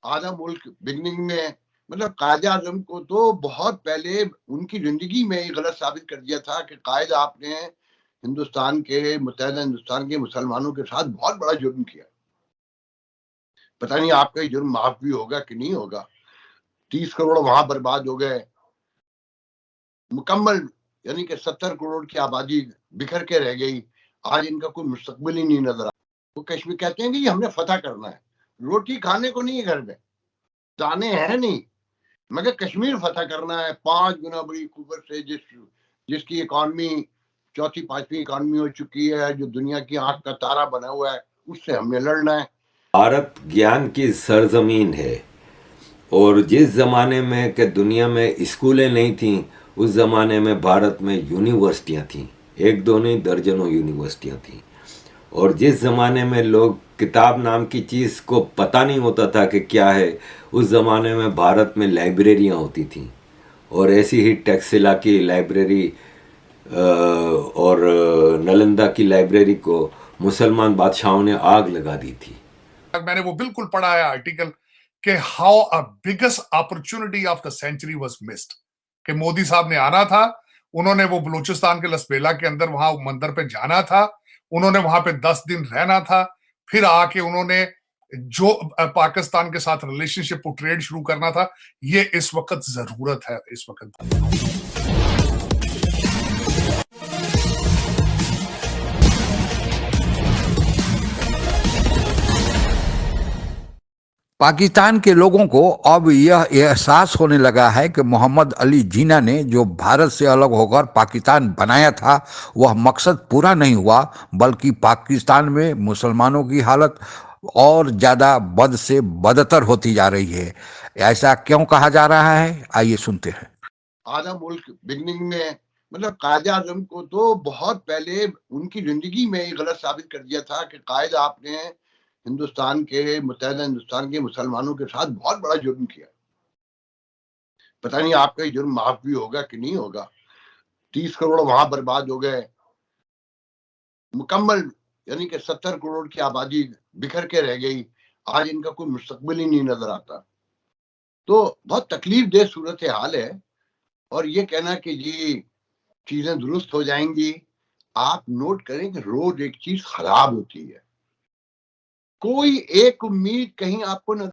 आधा मुल्क बिगनिंग में, मतलब कायद आजम को तो बहुत पहले उनकी जिंदगी में ये गलत साबित कर दिया था कि कायद आपने हिंदुस्तान के, मुत्तहदा हिंदुस्तान के मुसलमानों के साथ बहुत बड़ा जुर्म किया। पता नहीं आपका ये जुर्म माफ भी होगा कि नहीं होगा। 30 करोड़ वहां बर्बाद हो गए, मुकम्मल यानी कि 70 करोड़ की आबादी बिखर के रह गई। आज इनका कोई मुस्तकबिल ही नहीं नजर आ। वो कश्मीर कहते हैं कि ये हमने फतह करना है, रोटी खाने को नहीं, घर में दाने हैं नहीं, मगर कश्मीर फतह करना है 5 गुना बड़ी कुव्वत से, जिसकी इकॉनमी चौथी पांचवी इकॉनमी हो चुकी है, जो दुनिया की आंख का तारा बना हुआ है, उससे हमने लड़ना है। भारत ज्ञान की सरजमीन है और जिस ज़माने में कि दुनिया में स्कूलें नहीं थीं, उस ज़माने में भारत में यूनिवर्सिटियां थीं, एक दो नहीं दर्जनों यूनिवर्सिटियां थीं। और जिस ज़माने में लोग किताब नाम की चीज़ को पता नहीं होता था कि क्या है, उस ज़माने में भारत में लाइब्रेरियां होती थीं। और ऐसी ही टैक्सिला की लाइब्रेरी और नालंदा की लाइब्रेरी को मुसलमान बादशाहों ने आग लगा दी थी। मैंने वो बिल्कुल पढ़ा है आर्टिकल कि how a biggest opportunity of the century was missed, कि मोदी साहब ने आना था, उन्होंने वो बलूचिस्तान के लसबेला के अंदर वहां मंदिर पे जाना था, उन्होंने वहां पे 10 दिन रहना था, फिर आके उन्होंने जो पाकिस्तान के साथ रिलेशनशिप और ट्रेड शुरू करना था। ये इस वक्त जरूरत है, इस वक्त। पाकिस्तान के लोगों को अब यह एहसास होने लगा है कि मोहम्मद अली जिन्ना ने जो भारत से अलग होकर पाकिस्तान बनाया था, वह मकसद पूरा नहीं हुआ, बल्कि पाकिस्तान में मुसलमानों की हालत और ज़्यादा बद से बदतर होती जा रही है। ऐसा क्यों कहा जा रहा है, आइए सुनते हैं। आधा मुल्क बिगनिंग में, मतलब कायद आजम को तो बहुत पहले उनकी जिंदगी में ये गलत साबित कर दिया था कि कायद आपने हिंदुस्तान के, मुत्तहदा हिंदुस्तान के मुसलमानों के साथ बहुत बड़ा जुर्म किया। पता नहीं आपका ये जुर्म माफ भी होगा कि नहीं होगा। 30 करोड़ वहां बर्बाद हो गए, मुकम्मल यानी कि 70 करोड़ की आबादी बिखर के रह गई। आज इनका कोई मुस्तकबिल ही नहीं नजर आता। तो बहुत तकलीफ दे सूरत हाल है। और ये कहना कि जी चीजें दुरुस्त हो जाएंगी, आप नोट करें कि रोज एक चीज खराब होती है। कोई एक उम्मीद कहीं आपको न।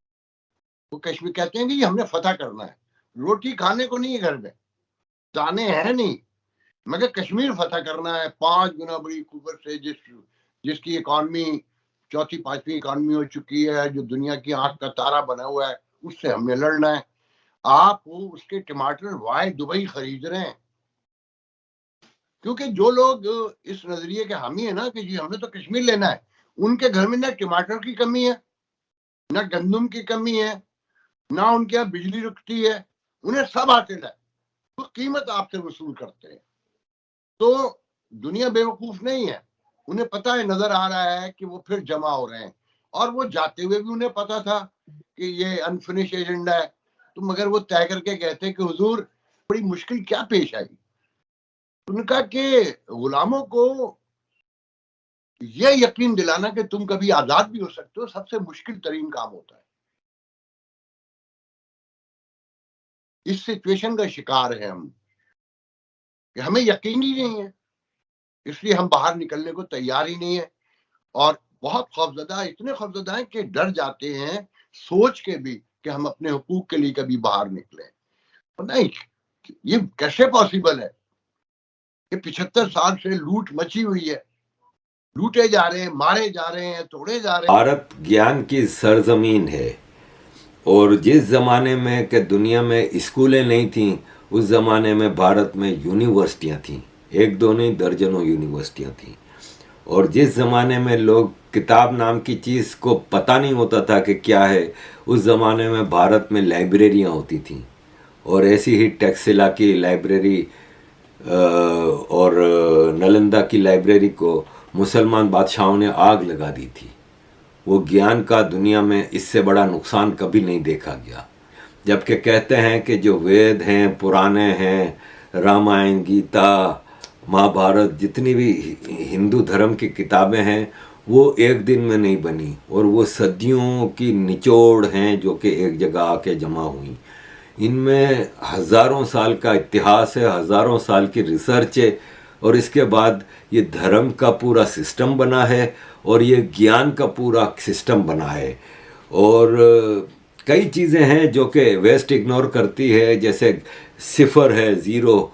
वो कश्मीर कहते हैं कि ये हमने फतह करना है, रोटी खाने को नहीं, घर में दाने हैं नहीं, मगर कश्मीर फतह करना है 5 गुना बड़ी कुव्वत से, जिसकी इकॉनमी चौथी पांचवी इकॉनमी हो चुकी है, जो दुनिया की आंख का तारा बना हुआ है, उससे हमने लड़ना है। आप वो उसके टमाटर वाई दुबई खरीद रहे हैं, क्योंकि जो लोग इस नजरिए के हामी है ना कि जी हमने तो कश्मीर लेना है, उनके घर में ना टमाटर की कमी है, ना गंदम की कमी है, ना उनके यहाँ बिजली रुकती है, उन्हें सब हासिल है। तो कीमत आपसे वसूल करते हैं। तो दुनिया बेवकूफ नहीं है, उन्हें पता है, नजर आ रहा है कि वो फिर जमा हो रहे हैं। और वो जाते हुए भी उन्हें पता था कि ये अनफिनिश एजेंडा है। तो मगर वो तय करके कहते हैं कि हुजूर बड़ी मुश्किल क्या पेश आई। उनका के गुलामों को ये यकीन दिलाना कि तुम कभी आजाद भी हो सकते हो, सबसे मुश्किल तरीन काम होता है। इस सिचुएशन का शिकार है हम कि हमें यकीन ही नहीं है, इसलिए हम बाहर निकलने को तैयार ही नहीं है। और बहुत खौफजदा, इतने खौफजदा हैं कि डर जाते हैं सोच के भी कि हम अपने हुकूक के लिए कभी बाहर निकले। नहीं, ये कैसे पॉसिबल है कि 75 साल से लूट मची हुई है, लूटे जा रहे हैं, मारे जा रहे हैं, तोड़े जा रहे हैं। भारत ज्ञान की सरजमीन है और जिस ज़माने में कि दुनिया में स्कूलें नहीं थीं, उस ज़माने में भारत में यूनिवर्सिटियां थीं, एक दो नहीं दर्जनों यूनिवर्सिटियां थीं। और जिस ज़माने में लोग किताब नाम की चीज़ को पता नहीं होता था कि क्या है, उस ज़माने में भारत में लाइब्रेरियां होती थीं। और ऐसी ही टैक्सिला की लाइब्रेरी और नालंदा की लाइब्रेरी को मुसलमान बादशाहों ने आग लगा दी थी। वो ज्ञान का दुनिया में इससे बड़ा नुकसान कभी नहीं देखा गया। जबकि कहते हैं कि जो वेद हैं, पुराने हैं, रामायण, गीता, महाभारत, जितनी भी हिंदू धर्म की किताबें हैं, वो एक दिन में नहीं बनी, और वो सदियों की निचोड़ हैं जो कि एक जगह आके जमा हुई। इनमें हज़ारों साल का इतिहास है, हज़ारों साल की रिसर्च है, और इसके बाद ये धर्म का पूरा सिस्टम बना है, और ये ज्ञान का पूरा सिस्टम बना है। और कई चीज़ें हैं जो कि वेस्ट इग्नोर करती है, जैसे सिफर है, ज़ीरो,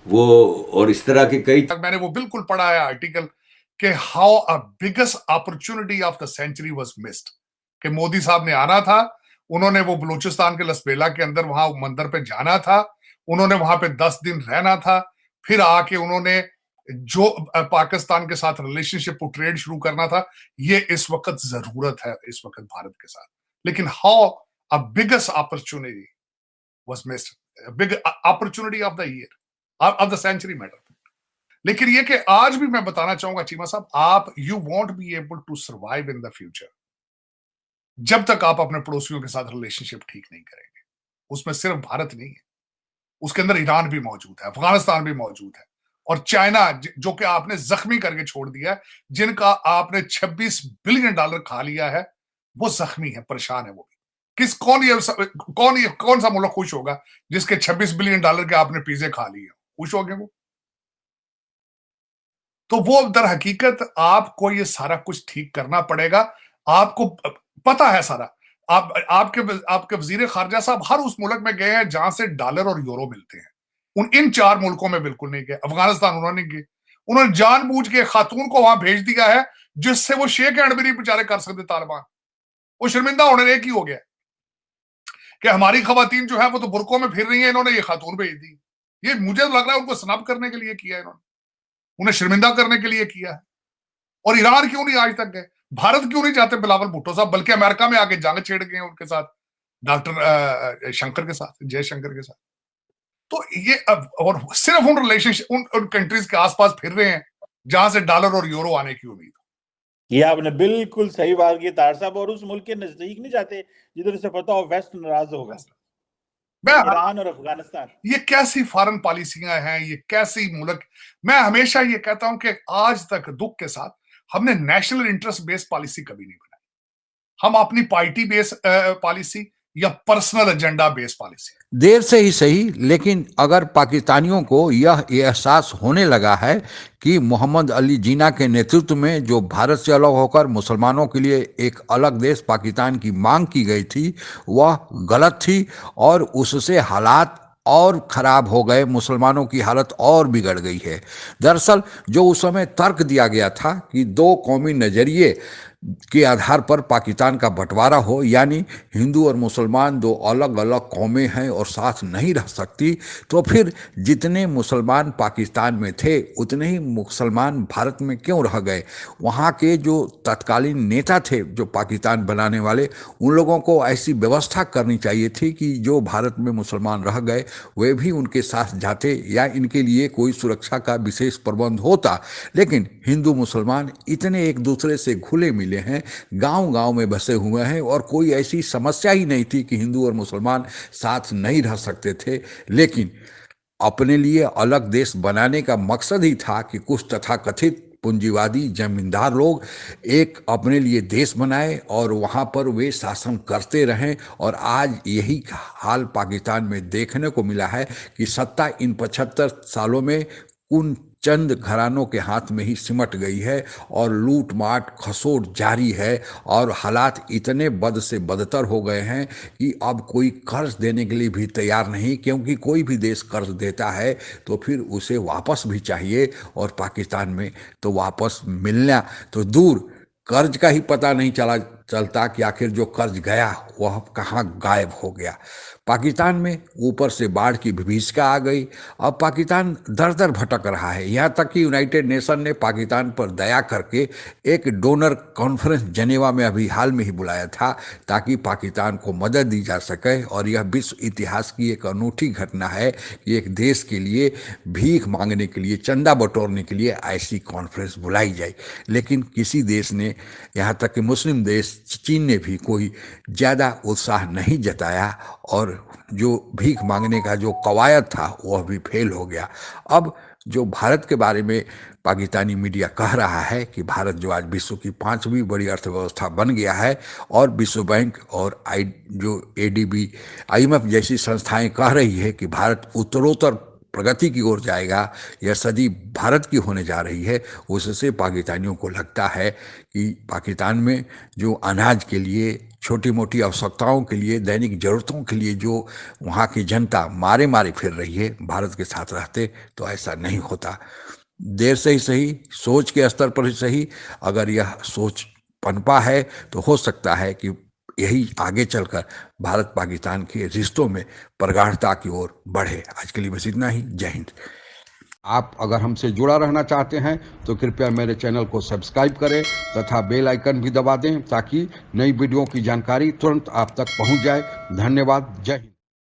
वो, और इस तरह की कई। मैंने वो बिल्कुल पढ़ा है आर्टिकल कि how a biggest opportunity of the century was missed, कि मोदी साहब ने आना था, उन्होंने वो बलूचिस्तान के लसबेला के अंदर वहां मंदिर पे जाना था, उन्होंने वहां पे 10 दिन रहना था, फिर आके उन्होंने जो पाकिस्तान के साथ रिलेशनशिप को ट्रेड शुरू करना था। ये इस वक्त जरूरत है इस वक्त भारत के साथ, लेकिन how a biggest opportunity was missed, big opportunity of the year, of the century matter. लेकिन ये कि आज भी मैं बताना चाहूंगा चीमा साहब, आप you won't be able to survive in the future जब तक आप अपने पड़ोसियों के साथ रिलेशनशिप ठीक नहीं करेंगे। उसमें सिर्फ भारत नहीं है, उसके अंदर ईरान भी मौजूद है, अफगानिस्तान भी मौजूद है, और चाइना जो कि आपने जख्मी करके छोड़ दिया है, जिनका आपने 26 बिलियन डॉलर खा लिया है, वो जख्मी है, परेशान है। वो भी कौन सा मुल्क खुश होगा जिसके 26 बिलियन डॉलर के आपने पिज्जे खा लिए? खुश हो गए वो? तो वो दर हकीकत आपको ये सारा कुछ ठीक करना पड़ेगा। आपको पता है सारा, आपके वजीर खारजा साहब हर उस मुल्क में गए हैं जहां से डॉलर और यूरो मिलते हैं। इन 4 मुल्कों में बिल्कुल नहीं गए। अफगानिस्तान उन्होंने गए, उन्होंने जानबूझ के खातून को वहां भेज दिया है जिससे वो शेख हैंड भी नहीं बेचारे कर सकते तालिबान। वो शर्मिंदा होने एक ही हो गया कि हमारी खवातीन जो है वो तो बुरकों में फिर रही है, इन्होंने ये खातून भेज दी। ये मुझे लग रहा है उनको स्नब करने के लिए किया है इन्होंने, उन्हें शर्मिंदा करने के लिए किया है। और ईरान क्यों नहीं आज तक गए? भारत क्यों नहीं जाते बिलावल भुट्टो साहब, बल्कि अमेरिका में आके जंग छेड़ गए उनके साथ, डॉक्टर शंकर के साथ, जयशंकर के साथ। तो ये और सिर्फ उन रिलेशनशिप उन कंट्रीज के आसपास फिर रहे हैं जहां से डॉलर और यूरो आने की उम्मीद। ये आपने बिल्कुल सही बात की तार साहब, और उस मुल्क के नजदीक नहीं जाते जिधर से पता हो वेस्ट नाराज होगा। ईरान और अफगानिस्तान, ये कैसी फॉरेन पॉलिसियां हैं, ये कैसी मुल्क। मैं हमेशा ये कहता हूं कि आज तक दुख के साथ हमने नेशनल इंटरेस्ट बेस्ड पॉलिसी कभी नहीं बनाई। हम अपनी पार्टी बेस्ड पॉलिसी या पर्सनल एजेंडा बेस्ड पॉलिसी। देर से ही सही, लेकिन अगर पाकिस्तानियों को यह एहसास होने लगा है कि मोहम्मद अली जिन्ना के नेतृत्व में जो भारत से अलग होकर मुसलमानों के लिए एक अलग देश पाकिस्तान की मांग की गई थी वह गलत थी, और उससे हालात और खराब हो गए, मुसलमानों की हालत और बिगड़ गई है। दरअसल जो उस समय तर्क दिया गया था कि 2 कौमी नज़रिए के आधार पर पाकिस्तान का बंटवारा हो, यानी हिंदू और मुसलमान 2 अलग अलग कौमें हैं और साथ नहीं रह सकती, तो फिर जितने मुसलमान पाकिस्तान में थे उतने ही मुसलमान भारत में क्यों रह गए? वहाँ के जो तत्कालीन नेता थे जो पाकिस्तान बनाने वाले, उन लोगों को ऐसी व्यवस्था करनी चाहिए थी कि जो भारत में मुसलमान रह गए वे भी उनके साथ जाते, या इनके लिए कोई सुरक्षा का विशेष प्रबंध होता। लेकिन हिंदू मुसलमान इतने एक दूसरे से घुले मिले हैं, गांव-गांव में बसे हुए हैं, और कोई ऐसी समस्या ही नहीं थी कि हिंदू और मुसलमान साथ नहीं रह सकते थे। लेकिन अपने लिए अलग देश बनाने का मकसद ही था कि कुछ तथाकथित पूंजीवादी जमींदार लोग एक अपने लिए देश बनाए और वहाँ पर वे शासन करते रहें। और आज यही हाल पाकिस्तान में देखने को मिला है कि सत्ता इन 75 सालों में उन चंद घरानों के हाथ में ही सिमट गई है, और लूट माट खसोट जारी है, और हालात इतने बद से बदतर हो गए हैं कि अब कोई कर्ज देने के लिए भी तैयार नहीं, क्योंकि कोई भी देश कर्ज देता है तो फिर उसे वापस भी चाहिए, और पाकिस्तान में तो वापस मिलना तो दूर, कर्ज का ही पता नहीं चलता कि आखिर जो कर्ज गया वह कहाँ गायब हो गया। पाकिस्तान में ऊपर से बाढ़ की विभीषिका आ गई। अब पाकिस्तान दर दर भटक रहा है, यहाँ तक कि यूनाइटेड नेशन ने पाकिस्तान पर दया करके एक डोनर कॉन्फ्रेंस जनेवा में अभी हाल में ही बुलाया था ताकि पाकिस्तान को मदद दी जा सके। और यह विश्व इतिहास की एक अनूठी घटना है कि एक देश के लिए भीख मांगने के लिए, चंदा बटोरने के लिए ऐसी कॉन्फ्रेंस बुलाई जाए। लेकिन किसी देश ने, यहाँ तक कि मुस्लिम देश चीन ने भी कोई ज़्यादा उत्साह नहीं जताया, और जो भीख मांगने का जो कवायद था वह भी फेल हो गया। अब जो भारत के बारे में पाकिस्तानी मीडिया कह रहा है कि भारत जो आज विश्व की 5वीं बड़ी अर्थव्यवस्था बन गया है और विश्व बैंक और जो ADB IMF जैसी संस्थाएं कह रही है कि भारत उत्तरोत्तर प्रगति की ओर जाएगा, यह सदी भारत की होने जा रही है, उससे पाकिस्तानियों को लगता है कि पाकिस्तान में जो अनाज के लिए, छोटी मोटी आवश्यकताओं के लिए, दैनिक जरूरतों के लिए जो वहाँ की जनता मारे मारे फिर रही है, भारत के साथ रहते तो ऐसा नहीं होता। देर से ही सही, सोच के स्तर पर ही सही, अगर यह सोच पनपा है तो हो सकता है कि यही आगे चलकर भारत पाकिस्तान के रिश्तों में प्रगाढ़ता की ओर बढ़े। आज के लिए बस इतना ही। जय हिंद। आप अगर हमसे जुड़ा रहना चाहते हैं तो कृपया मेरे चैनल को सब्सक्राइब करें तथा बेल आइकन भी दबा दें ताकि नई वीडियो की जानकारी तुरंत आप तक पहुंच जाए। धन्यवाद। जय हिंद।